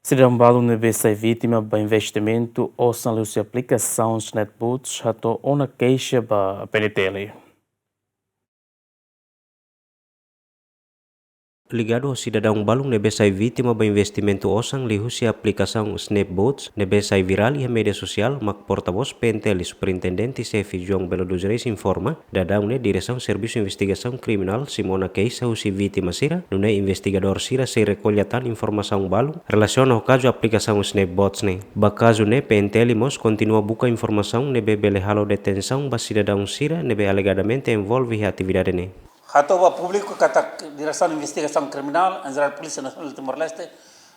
Sidadaun balu nebe sai vítima ba investimentu osan leu aplikasaun SnapBoost hato'o na keixa ba PNTL. Ligado ao cidadão balung nebe sai vítima ba investimentu osan lihusi aplikasaun SnapBoost nebe sai viral e media sosial mak porta-voz PNTL Superintendente Chefe João Belo dos Reis informa dadang ne direção Serviço Investigação Criminal Simona Keixa husi vítima sira nune investigador sira se recolhatan informação balung relaciona ao caso aplikasaun SnapBoost ne ba caso ne PNTL mos continua buka informação nebe bele halo detenção ba cidadão sira nebe alegadamente envolve atividade ne. Hato'o público kata Direção de Investigação Criminal, em geral Polícia Nacional de Timor-Leste,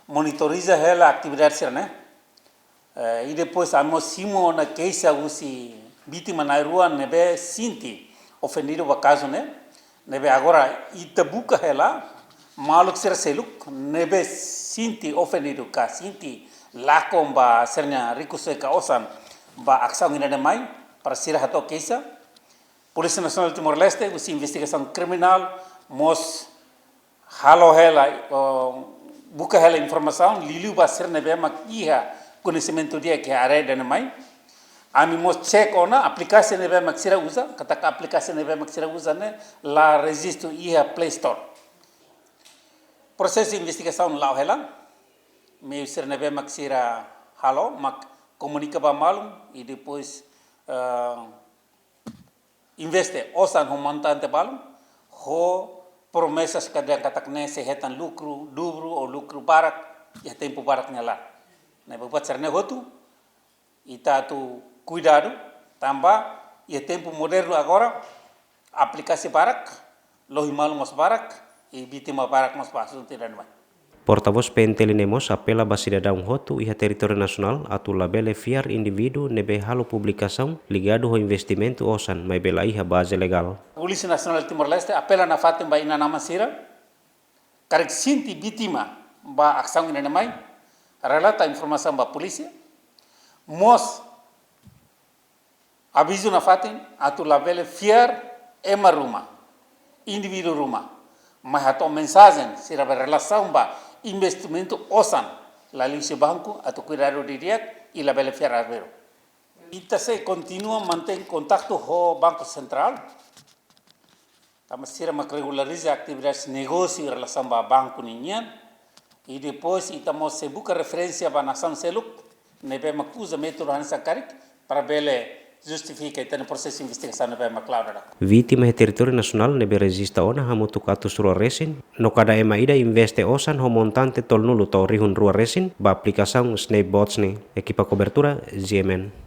monitoriza a atividade né? E depois a mocinho na keixa usi vítima na rua nebe sinti ofendido o caso né? Nebe agora itabuca ela maluk ser seluk nebe sinti ofendido ka sinti lakom ba sernya recurso ka osan ba aksang ina mai para ser hato'o keixa. Polícia Nacional de Timor-Leste, a investigação criminal, mos halo ela, buka ela informação, liu ba ser nebe mak iha conhecimento dia que are dana mai. Ami mos check ona aplikasi nebe mak sira usa, kata aplikasi nebe mak sira usa ne la registro iha Play Store. Processo de investigação lau ela, me sir nebe mak sira halo, mak comunica ba malum e depois investe osan ho montante balum ho promessas que dia katakne se hetan lucro dobro ou lucro barak ya tempo barak nyala na buat serne hotu ita tu cuidado tamba ya tempo moderno agora aplikasi barak lohi malum mas barak e vítima barak mas pasun tidak mai. Porta-voz PNTL Nemos apela ba cidadão hotu iha território nacional atu labele fiar indivíduo nebe halo publicação ligado ao investimento osan mai bela iha base legal. Polícia Nacional de Timor-Leste apela na fatem ba ina nama sira karek sinti vítima ba aksang ina mai relata informação ba polícia mos aviso na fatem atu labele fiar ema ruma indivíduo ruma mas hato'o mensagem sira ba relação ba investimentu osan la lise banco atau cuidado de dia y la bela fiar arbero. Ita se continua mantém contato ho Banco Central. Tama sira mak regulariza atividades negócio em relação ba banco ninyan e depois ita mo se buka referência ba nação seluk nebe mak usa método hansa karik para bele justifica e tem processo de investigação nebe mak laudara. Vítima e território nacional nebe resista ona hamutu katus rua resin no kada ema ida investe osan ho montante tol nulu to rihun rua resin ba aplikasaun SnapBoost ne equipa cobertura GMN.